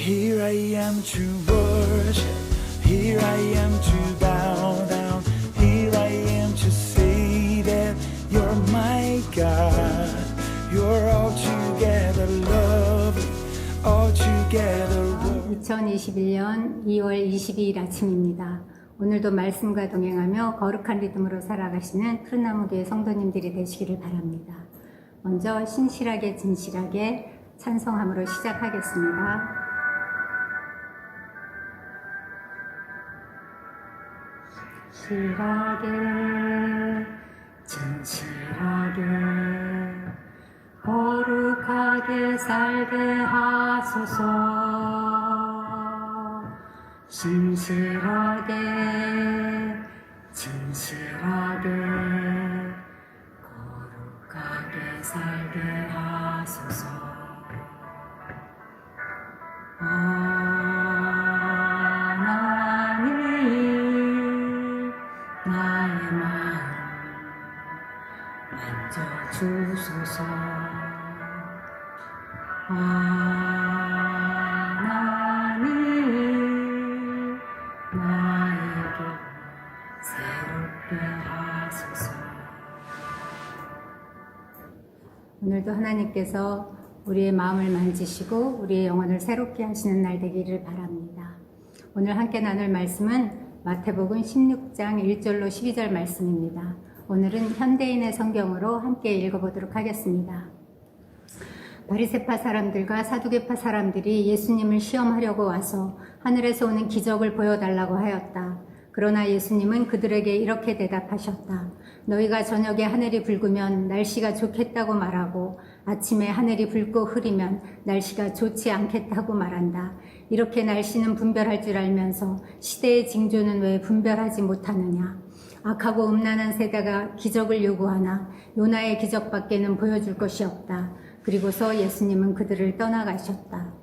Here I am to worship, here I am to bow down, here I am to say that you're my God. You're altogether lovely, altogether worthy. 2021년 2월 22일 아침입니다. 오늘도 말씀과 동행하며 거룩한 리듬으로 살아가시는 푸른나무교회 성도님들이 되시기를 바랍니다. 먼저 신실하게 진실하게 찬송함으로 시작하겠습니다. 신실하게 진실하게 거룩하게 살게 하소서. 신실하게 진실하게 거룩하게 살게 하소서. 하나님 나의 마음 만져주소서. 하나님 나에게 새롭게 하소서. 오늘도 하나님께서 우리의 마음을 만지시고 우리의 영혼을 새롭게 하시는 날 되기를 바랍니다. 오늘 함께 나눌 말씀은 마태복음 16장 1절로 12절 말씀입니다. 오늘은 현대인의 성경으로 함께 읽어보도록 하겠습니다. 바리새파 사람들과 사두개파 사람들이 예수님을 시험하려고 와서 하늘에서 오는 기적을 보여달라고 하였다. 그러나 예수님은 그들에게 이렇게 대답하셨다. 너희가 저녁에 하늘이 붉으면 날씨가 좋겠다고 말하고 아침에 하늘이 붉고 흐리면 날씨가 좋지 않겠다고 말한다. 이렇게 날씨는 분별할 줄 알면서 시대의 징조는 왜 분별하지 못하느냐. 악하고 음란한 세대가 기적을 요구하나 요나의 기적밖에는 보여줄 것이 없다. 그리고서 예수님은 그들을 떠나가셨다.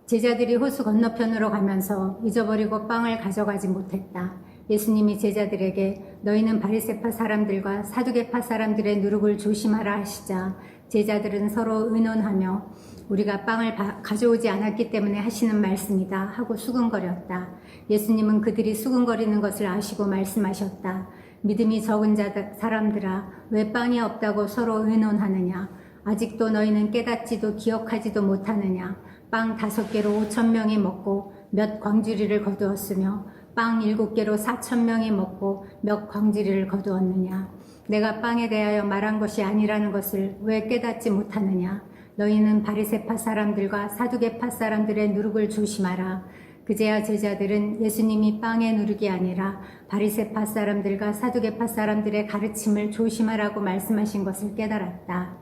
제자들이 호수 건너편으로 가면서 잊어버리고 빵을 가져가지 못했다. 예수님이 제자들에게 너희는 바리새파 사람들과 사두개파 사람들의 누룩을 조심하라 하시자 제자들은 서로 의논하며 우리가 빵을 가져오지 않았기 때문에 하시는 말씀이다 하고 수근거렸다. 예수님은 그들이 수근거리는 것을 아시고 말씀하셨다. 믿음이 적은 사람들아 왜 빵이 없다고 서로 의논하느냐. 아직도 너희는 깨닫지도 기억하지도 못하느냐. 빵 5개로 5,000명이 먹고 몇 광주리를 거두었으며 빵 7개로 4,000명이 먹고 몇 광주리를 거두었느냐. 내가 빵에 대하여 말한 것이 아니라는 것을 왜 깨닫지 못하느냐. 너희는 바리새파 사람들과 사두개파 사람들의 누룩을 조심하라. 그제야 제자들은 예수님이 빵의 누룩이 아니라 바리새파 사람들과 사두개파 사람들의 가르침을 조심하라고 말씀하신 것을 깨달았다.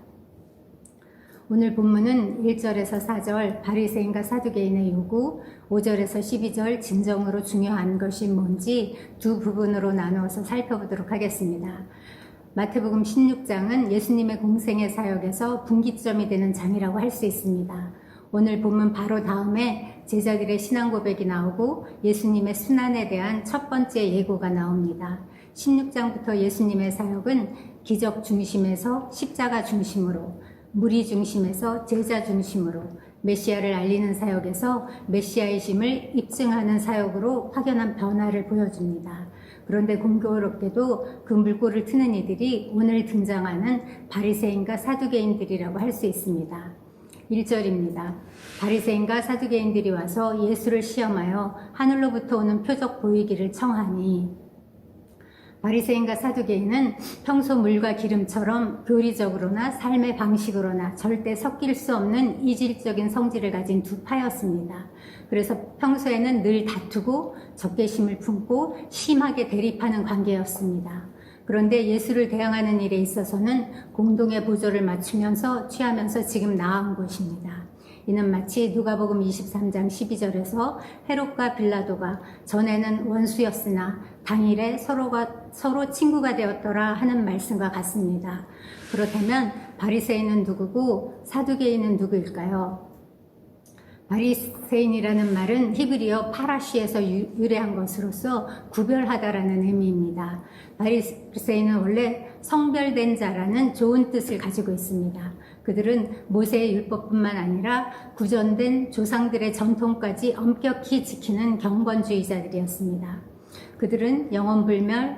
오늘 본문은 1절에서 4절 바리새인과 사두개인의 요구, 5절에서 12절 진정으로 중요한 것이 뭔지 두 부분으로 나누어서 살펴보도록 하겠습니다. 마태복음 16장은 예수님의 공생의 사역에서 분기점이 되는 장이라고 할 수 있습니다. 오늘 본문 바로 다음에 제자들의 신앙 고백이 나오고 예수님의 순환에 대한 첫 번째 예고가 나옵니다. 16장부터 예수님의 사역은 기적 중심에서 십자가 중심으로, 무리 중심에서 제자 중심으로, 메시아를 알리는 사역에서 메시아이심을 입증하는 사역으로 확연한 변화를 보여줍니다. 그런데 공교롭게도 그 물꼬를 트는 이들이 오늘 등장하는 바리새인과 사두개인들이라고 할 수 있습니다. 1절입니다. 바리새인과 사두개인들이 와서 예수를 시험하여 하늘로부터 오는 표적 보이기를 청하니. 바리새인과 사두개인은 평소 물과 기름처럼 교리적으로나 삶의 방식으로나 절대 섞일 수 없는 이질적인 성질을 가진 두 파였습니다. 그래서 평소에는 늘 다투고 적개심을 품고 심하게 대립하는 관계였습니다. 그런데 예수를 대항하는 일에 있어서는 공동의 보조를 맞추면서 취하면서 지금 나아온 것입니다. 이는 마치 누가복음 23장 12절에서 헤롯과 빌라도가 전에는 원수였으나 당일에 서로 친구가 되었더라 하는 말씀과 같습니다. 그렇다면 바리새인은 누구고 사두개인은 누구일까요? 바리새인이라는 말은 히브리어 파라시에서 유래한 것으로서 구별하다라는 의미입니다. 바리새인은 원래 성별된 자라는 좋은 뜻을 가지고 있습니다. 그들은 모세의 율법뿐만 아니라 구전된 조상들의 전통까지 엄격히 지키는 경건주의자들이었습니다. 그들은 영원불멸,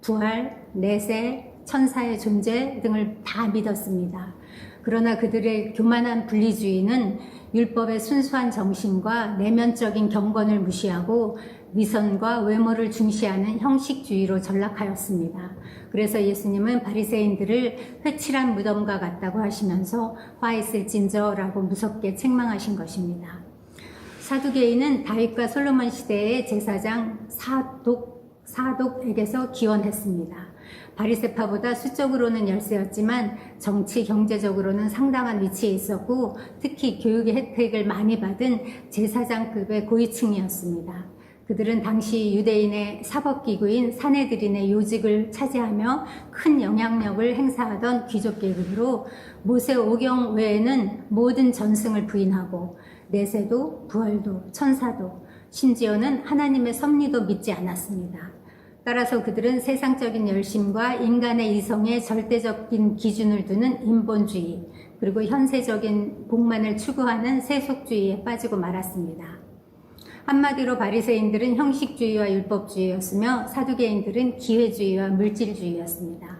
부활, 내세, 천사의 존재 등을 다 믿었습니다. 그러나 그들의 교만한 분리주의는 율법의 순수한 정신과 내면적인 경건을 무시하고 위선과 외모를 중시하는 형식주의로 전락하였습니다. 그래서 예수님은 바리새인들을 회칠한 무덤과 같다고 하시면서 화 있을진저라고 무섭게 책망하신 것입니다. 사두개인은 다윗과 솔로몬 시대의 제사장 사독에게서 기원했습니다. 바리새파보다 수적으로는 열세였지만 정치 경제적으로는 상당한 위치에 있었고 특히 교육의 혜택을 많이 받은 제사장급의 고위층이었습니다. 그들은 당시 유대인의 사법기구인 사네드린의 요직을 차지하며 큰 영향력을 행사하던 귀족 계급으로 모세 오경 외에는 모든 전승을 부인하고 내세도 부활도 천사도 심지어는 하나님의 섭리도 믿지 않았습니다. 따라서 그들은 세상적인 열심과 인간의 이성에 절대적인 기준을 두는 인본주의, 그리고 현세적인 복만을 추구하는 세속주의에 빠지고 말았습니다. 한마디로 바리새인들은 형식주의와 율법주의였으며 사두개인들은 기회주의와 물질주의였습니다.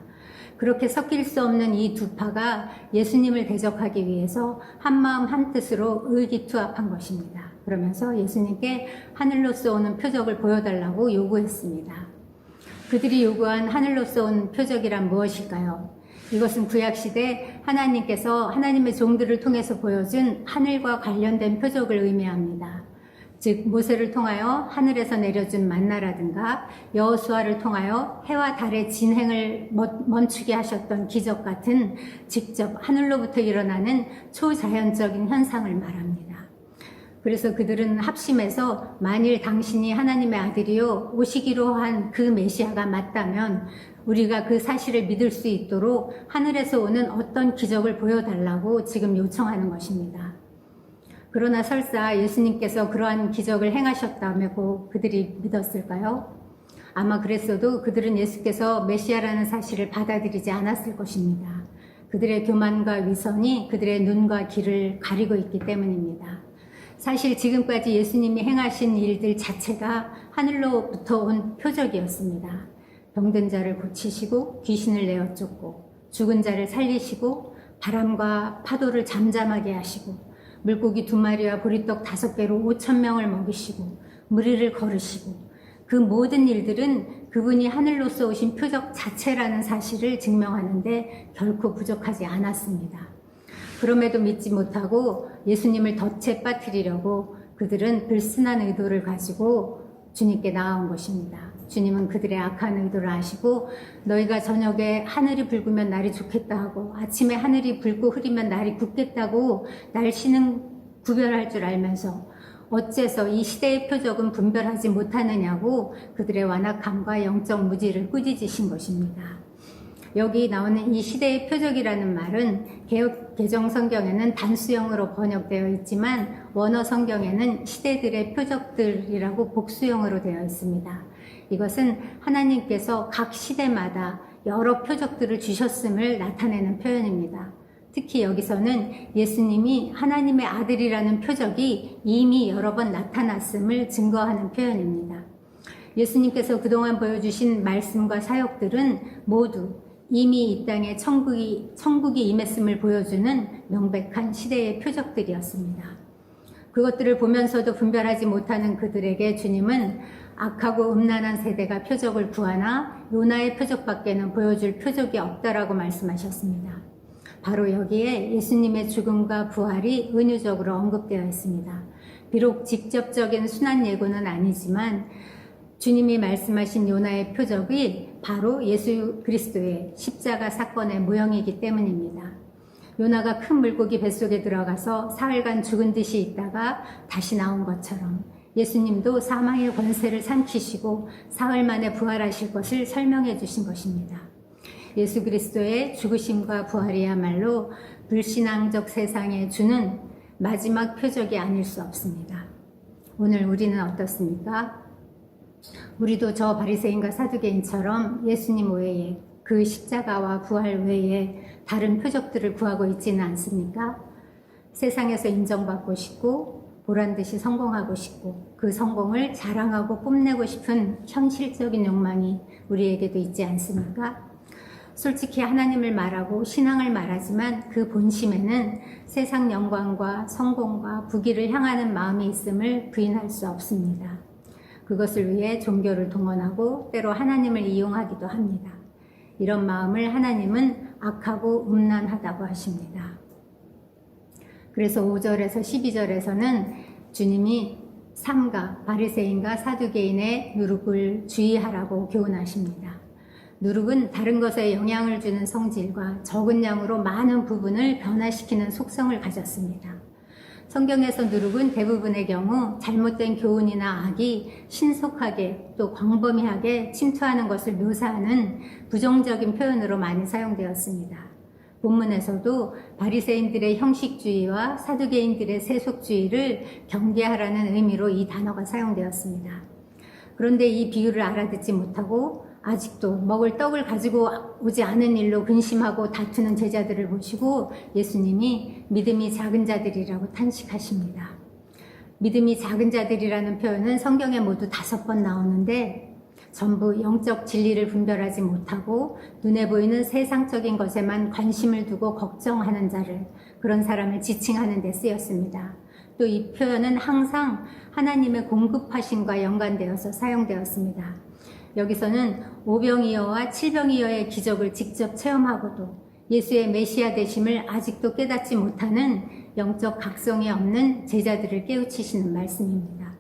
그렇게 섞일 수 없는 이 두 파가 예수님을 대적하기 위해서 한마음 한뜻으로 의기투합한 것입니다. 그러면서 예수님께 하늘로서 오는 표적을 보여달라고 요구했습니다. 그들이 요구한 하늘로서 온 표적이란 무엇일까요? 이것은 구약시대 하나님께서 하나님의 종들을 통해서 보여준 하늘과 관련된 표적을 의미합니다. 즉 모세를 통하여 하늘에서 내려준 만나라든가 여호수아를 통하여 해와 달의 진행을 멈추게 하셨던 기적 같은 직접 하늘로부터 일어나는 초자연적인 현상을 말합니다. 그래서 그들은 합심해서 만일 당신이 하나님의 아들이요 오시기로 한 그 메시아가 맞다면 우리가 그 사실을 믿을 수 있도록 하늘에서 오는 어떤 기적을 보여달라고 지금 요청하는 것입니다. 그러나 설사 예수님께서 그러한 기적을 행하셨다며 그들이 믿었을까요? 아마 그랬어도 그들은 예수께서 메시아라는 사실을 받아들이지 않았을 것입니다. 그들의 교만과 위선이 그들의 눈과 귀를 가리고 있기 때문입니다. 사실 지금까지 예수님이 행하신 일들 자체가 하늘로부터 온 표적이었습니다. 병든 자를 고치시고 귀신을 내어 쫓고 죽은 자를 살리시고 바람과 파도를 잠잠하게 하시고 물고기 2마리와 보리떡 5개로 5,000명을 먹이시고 무리를 걸으시고 그 모든 일들은 그분이 하늘로서 오신 표적 자체라는 사실을 증명하는데 결코 부족하지 않았습니다. 그럼에도 믿지 못하고 예수님을 덫에 빠뜨리려고 그들은 불순한 의도를 가지고 주님께 나아온 것입니다. 주님은 그들의 악한 의도를 아시고 너희가 저녁에 하늘이 붉으면 날이 좋겠다 하고 아침에 하늘이 붉고 흐리면 날이 굳겠다고 날씨는 구별할 줄 알면서 어째서 이 시대의 표적은 분별하지 못하느냐고 그들의 완악함과 영적 무지를 꾸짖으신 것입니다. 여기 나오는 이 시대의 표적이라는 말은 개역 개정 성경에는 단수형으로 번역되어 있지만 원어 성경에는 시대들의 표적들이라고 복수형으로 되어 있습니다. 이것은 하나님께서 각 시대마다 여러 표적들을 주셨음을 나타내는 표현입니다. 특히 여기서는 예수님이 하나님의 아들이라는 표적이 이미 여러 번 나타났음을 증거하는 표현입니다. 예수님께서 그동안 보여주신 말씀과 사역들은 모두 이미 이 땅에 천국이 임했음을 보여주는 명백한 시대의 표적들이었습니다. 그것들을 보면서도 분별하지 못하는 그들에게 주님은 악하고 음란한 세대가 표적을 구하나 요나의 표적밖에는 보여줄 표적이 없다라고 말씀하셨습니다. 바로 여기에 예수님의 죽음과 부활이 은유적으로 언급되어 있습니다. 비록 직접적인 순환 예고는 아니지만 주님이 말씀하신 요나의 표적이 바로 예수 그리스도의 십자가 사건의 모형이기 때문입니다. 요나가 큰 물고기 뱃속에 들어가서 사흘간 죽은 듯이 있다가 다시 나온 것처럼 예수님도 사망의 권세를 삼키시고 사흘 만에 부활하실 것을 설명해 주신 것입니다. 예수 그리스도의 죽으심과 부활이야말로 불신앙적 세상에 주는 마지막 표적이 아닐 수 없습니다. 오늘 우리는 어떻습니까? 우리도 저 바리새인과 사두개인처럼 예수님 외에 그 십자가와 부활 외에 다른 표적들을 구하고 있지는 않습니까? 세상에서 인정받고 싶고 보란듯이 성공하고 싶고 그 성공을 자랑하고 뽐내고 싶은 현실적인 욕망이 우리에게도 있지 않습니까? 솔직히 하나님을 말하고 신앙을 말하지만 그 본심에는 세상 영광과 성공과 부귀를 향하는 마음이 있음을 부인할 수 없습니다. 그것을 위해 종교를 동원하고 때로 하나님을 이용하기도 합니다. 이런 마음을 하나님은 악하고 음란하다고 하십니다. 그래서 5절에서 12절에서는 주님이 삼가, 바리새인과 사두개인의 누룩을 주의하라고 교훈하십니다. 누룩은 다른 것에 영향을 주는 성질과 적은 양으로 많은 부분을 변화시키는 속성을 가졌습니다. 성경에서 누룩은 대부분의 경우 잘못된 교훈이나 악이 신속하게 또 광범위하게 침투하는 것을 묘사하는 부정적인 표현으로 많이 사용되었습니다. 본문에서도 바리새인들의 형식주의와 사두개인들의 세속주의를 경계하라는 의미로 이 단어가 사용되었습니다. 그런데 이 비유를 알아듣지 못하고 아직도 먹을 떡을 가지고 오지 않은 일로 근심하고 다투는 제자들을 보시고 예수님이 믿음이 작은 자들이라고 탄식하십니다. 믿음이 작은 자들이라는 표현은 성경에 모두 5번 나오는데 전부 영적 진리를 분별하지 못하고 눈에 보이는 세상적인 것에만 관심을 두고 걱정하는 자를, 그런 사람을 지칭하는 데 쓰였습니다. 또 이 표현은 항상 하나님의 공급하심과 연관되어서 사용되었습니다. 여기서는 오병이어와 칠병이어의 기적을 직접 체험하고도 예수의 메시아 되심을 아직도 깨닫지 못하는 영적 각성이 없는 제자들을 깨우치시는 말씀입니다.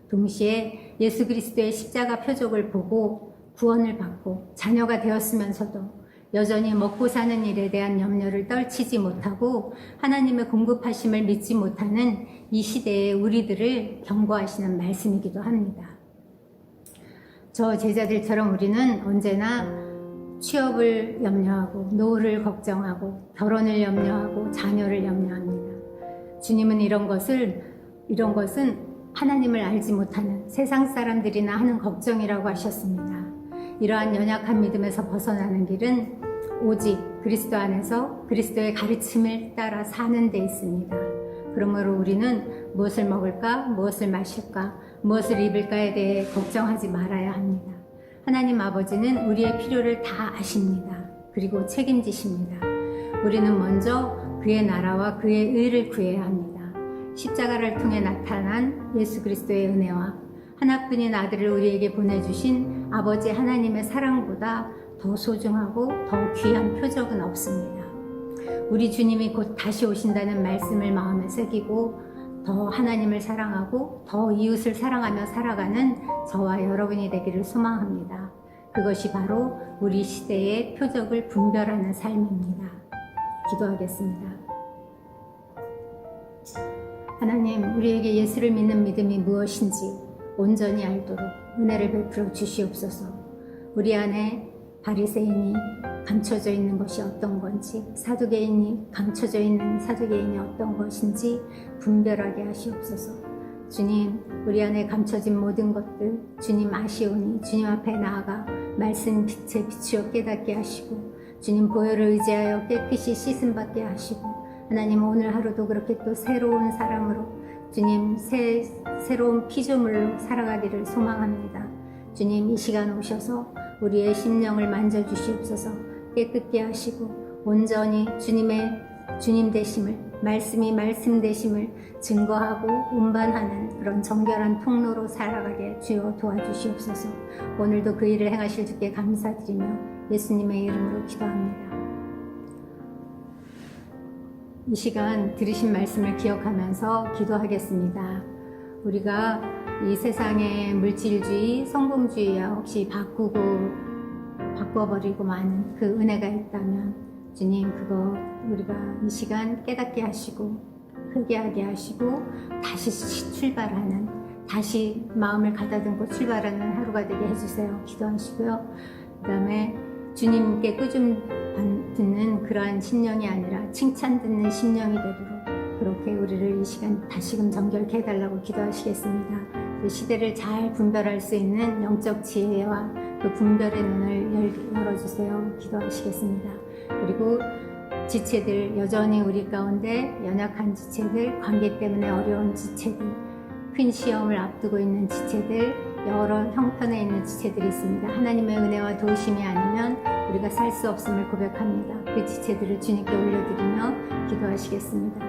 동시에 예수 그리스도의 십자가 표적을 보고 구원을 받고 자녀가 되었으면서도 여전히 먹고 사는 일에 대한 염려를 떨치지 못하고 하나님의 공급하심을 믿지 못하는 이 시대의 우리들을 경고하시는 말씀이기도 합니다. 저 제자들처럼 우리는 언제나 취업을 염려하고 노후를 걱정하고 결혼을 염려하고 자녀를 염려합니다. 주님은 이런 것은 하나님을 알지 못하는 세상 사람들이나 하는 걱정이라고 하셨습니다. 이러한 연약한 믿음에서 벗어나는 길은 오직 그리스도 안에서 그리스도의 가르침을 따라 사는 데 있습니다. 그러므로 우리는 무엇을 먹을까, 무엇을 마실까, 무엇을 입을까에 대해 걱정하지 말아야 합니다. 하나님 아버지는 우리의 필요를 다 아십니다. 그리고 책임지십니다. 우리는 먼저 그의 나라와 그의 의를 구해야 합니다. 십자가를 통해 나타난 예수 그리스도의 은혜와 하나뿐인 아들을 우리에게 보내주신 아버지 하나님의 사랑보다 더 소중하고 더 귀한 표적은 없습니다. 우리 주님이 곧 다시 오신다는 말씀을 마음에 새기고 더 하나님을 사랑하고 더 이웃을 사랑하며 살아가는 저와 여러분이 되기를 소망합니다. 그것이 바로 우리 시대의 표적을 분별하는 삶입니다. 기도하겠습니다. 하나님, 우리에게 예수를 믿는 믿음이 무엇인지 온전히 알도록 은혜를 베풀어 주시옵소서. 우리 안에 바리새인이 감춰져 있는 것이 어떤 건지, 사두개인이 감춰져 있는 사두개인이 어떤 것인지 분별하게 하시옵소서. 주님, 우리 안에 감춰진 모든 것들 주님 아시오니 주님 앞에 나아가 말씀 빛에 비추어 깨닫게 하시고 주님 보혈을 의지하여 깨끗이 씻음 받게 하시고 하나님 오늘 하루도 그렇게 또 새로운 사람으로 주님 새로운 피조물로 살아가기를 소망합니다. 주님 이 시간 오셔서 우리의 심령을 만져주시옵소서. 깨끗게 하시고 온전히 주님 되심을, 말씀이 말씀 되심을 증거하고 운반하는 그런 정결한 통로로 살아가게 주여 도와주시옵소서. 오늘도 그 일을 행하실 주께 감사드리며 예수님의 이름으로 기도합니다. 이 시간 들으신 말씀을 기억하면서 기도하겠습니다. 우리가 이 세상의 물질주의, 성공주의와 혹시 바꿔버리고 많은 그 은혜가 있다면 주님 그거 우리가 이 시간 깨닫게 하시고 회개하게 하시고 다시 출발하는, 다시 마음을 가다듬고 출발하는 하루가 되게 해주세요. 기도하시고요. 그 다음에 주님께 꾸준 듣는 그러한 심령이 아니라 칭찬 듣는 심령이 되도록 그렇게 우리를 이 시간 다시금 정결케 해달라고 기도하시겠습니다. 그 시대를 잘 분별할 수 있는 영적 지혜와 그 분별의 눈을 열어주세요. 기도하시겠습니다. 그리고 지체들, 여전히 우리 가운데 연약한 지체들, 관계 때문에 어려운 지체들, 큰 시험을 앞두고 있는 지체들, 여러 형편에 있는 지체들이 있습니다. 하나님의 은혜와 도우심이 아니면 우리가 살 수 없음을 고백합니다. 그 지체들을 주님께 올려드리며 기도하시겠습니다.